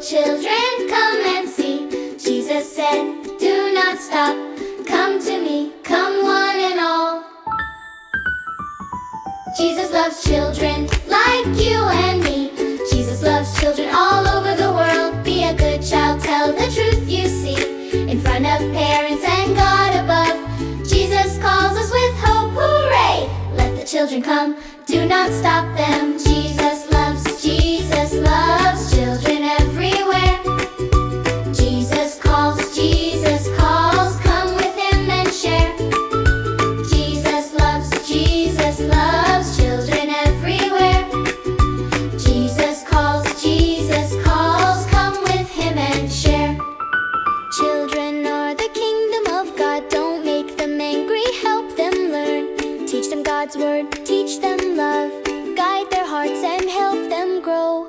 children, come and see. Jesus said, do not stop. Come to me, come one and all. Jesus loves children like you and me. Jesus loves children all over the world. Be a good child, tell the truth you see. In front of parents and God above, Jesus calls us with hope, hooray! Let the children come, do not stop them. Jesus loves children everywhere. Jesus calls, come with him and share. Jesus loves children everywhere. Jesus calls, come with him and share. Children are the kingdom of God. Don't make them angry, help them learn. Teach them God's word, teach them love. Guide their hearts and help them grow.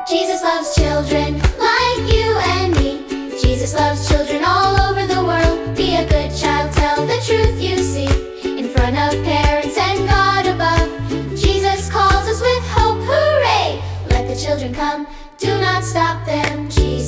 Jesus loves children like you and me. Jesus loves children all over the world. Be a good child, tell the truth you see. In front of parents and God above, Jesus calls us with hope, hooray! Let the children come, do not stop them. Jesus